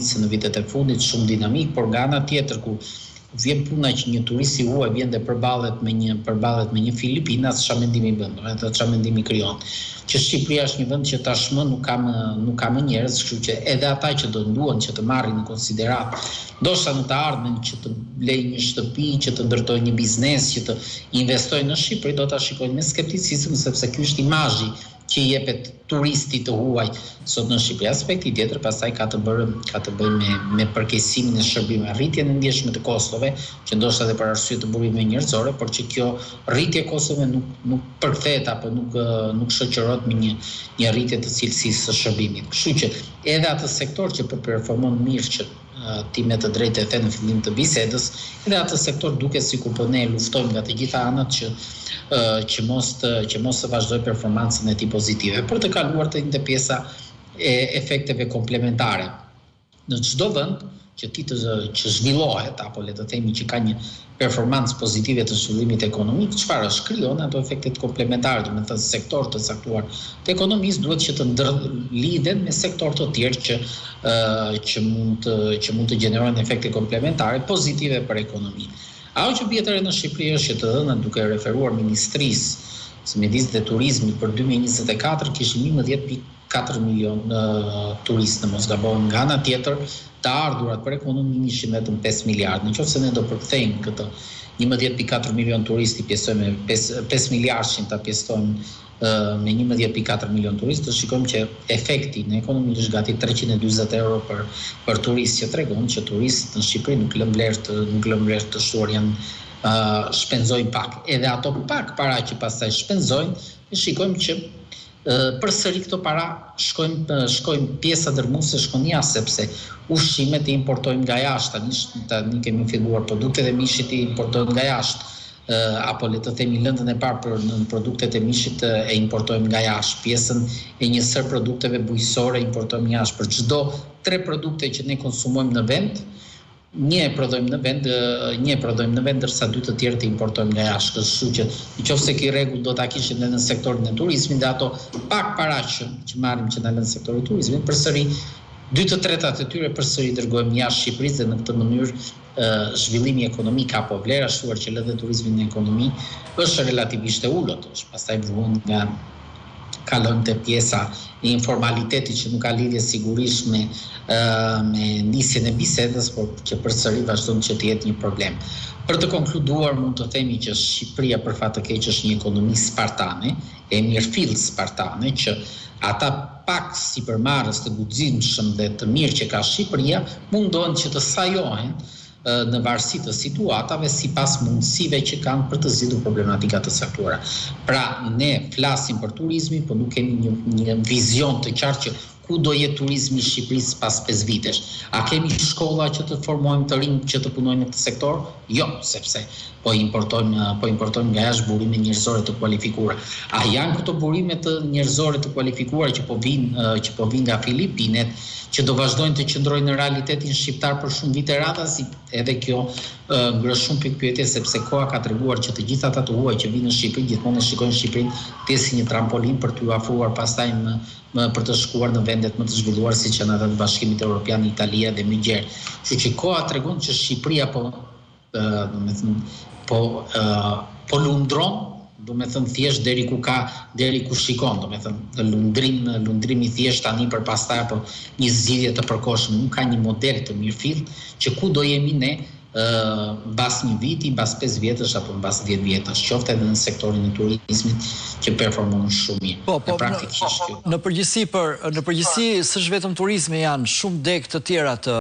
në vitet e fundit, shumë dinamik, por nga ana tjetër ku vjen puna që një turist i huaj vjen dhe përballet me një Filipinas, çfarë mendimi bën, domethënë çfarë mendimi krijon. Që Shqipëria është një vend që tashmë nuk ka më njerëz, kështu që edhe ata që do duan që të marrin në konsiderat, ndoshta në të ardhmen që të blejnë një shtëpi, që të ndërtojnë një biznes, që të investojnë në Shqipëri, do ta shikojnë me skepticizëm sepse ky është imazhi që i jepet turistit të huaj sot në Shqipëri. Aspekti tjetër pastaj ka të bëjë me përkeqësimin e shërbimeve, rritjen e ndjeshme të kostove, që ndoshta edhe për arsye të burimeve njerëzore, por që kjo rritje e kostove nuk përkthehet apo nuk shoqërohet me një rritje të cilësisë së shërbimit. Kështu që edhe atë sektor që performon mirë që ti me të drejtë e the në fillim të bisedës, edhe atë sektor duket sikur po ne luftojmë nga të gjitha anët që mos të vazhdoj performancën e tij pozitive, për të kaluar te pjesa e efekteve komplementare. Në çdo vend që zhvillohet apo le të themi që ka një performancë pozitive të zhvillimit ekonomik, çfarë është? Krijon ato efektet komplementare, do të thënë sektor të caktuar të ekonomisë duhet që të ndërlidhen me sektor të tjerë që mund të gjenerojnë efekte komplementare pozitive për ekonominë. Ajo që bie të re në Shqipëri është që të dhënat duke referuar Ministrisë së Mjedisë dhe Turizmit për 2024 kishin 11.4 milion turistë në mos gabojmë. Nga ana tjetër, të ardhurat për ekonominë ishin vetëm 5 miliardë. Nëse ne do përkthejmë këtë 11.4 milion turistë, pjesojmë 5 miliardë ta pjesojmë me 11.4 milion turistë, të shikojmë që efekti në ekonomi është gati 340 euro për turist, që tregon që turistët në Shqipëri nuk lënë vlerë të shtuar, janë shpenzojnë pak. Edhe ato pak para që pastaj shpenzojnë, shikojmë që përsëri këto para shkojnë pjesa dërmuese, shkojnë jashtë, sepse ushqimet i importojmë nga jashtë. Tani kemi filluar produktet e mishit i importojmë nga jashtë. Apo le të themi lëndën e parë për në produktet e mishit e importojmë nga jashtë. Pjesën e një sër produkteve bujqësore importojmë jashtë. Për çdo 3 produkte që ne konsumojmë në vend, një e prodhojmë në vend, ndërsa 2 të tjerë të importojmë nga jashtë. Kështu që nëse ky rregull do ta kishim edhe në sektorin e turizmit, dhe ato pak para që marrim që na lën sektori i turizmit, përsëri 2/3 të tyre përsëri dërgojmë jashtë Shqipërisë, dhe në këtë mënyrë zhvillimi ekonomik apo vlera shtuar që lë dhe turizmin në ekonomi është relativisht e ulët. Pastaj vuan nga kalojmë te pjesa e informalitetit që nuk ka lidhje sigurisht me nisjen e bisedës, por që përsëri vazhdon që të jetë një problem. Për të konkluduar, mund të themi që Shqipëria për fat të keq është një ekonomi spartane, e mirëfill spartane, që ata pak sipërmarrës të guximshëm dhe të mirë që ka Shqipëria mundohen që të sajohen në varësi të situatave sipas mundësive që kanë për të zgjidhur problematika të caktuara. Pra, ne flasim për turizmin, por nuk kemi një vizion të qartë që ku do jetë turizmi i Shqipërisë pas 5 vitesh. A kemi shkolla që të formojmë të rinj që të punojnë në këtë sektor? Jo, sepse po importojmë nga jashtë burime njerëzore të kualifikuara. A janë këto burime të njerëzore të kualifikuara që po vinë nga Filipinet, që do vazhdojnë të qëndrojnë në realitetin shqiptar për shumë vite radha, si edhe kjo ngre shumë pikpyetje, sepse koha ka treguar që të gjithë ata të huaj që vinë në Shqipëri gjithmonë e shikojnë Shqipërinë të si një trampolin për t'u afruar pastaj për të shkuar në vendet më të zhvilluar siç janë ata të Bashkimit Evropian, Italia dhe më gjerë. Kështu që koha tregon që Shqipëria po lundron, do me thënë thjesht deri ku shikon, do me thënë lundrim i thjesht tani për pastaj apo një zgjidhje të përkohshme, nuk ka një model të mirëfill që ku do jemi ne mbas një viti, mbas 5 vjetësh apo mbas 10 vjetësh, qoftë edhe në sektorin e turizmit që performon shumë mirë. Në përgjithësi s'është vetëm turizmi, janë shumë degë të tjera të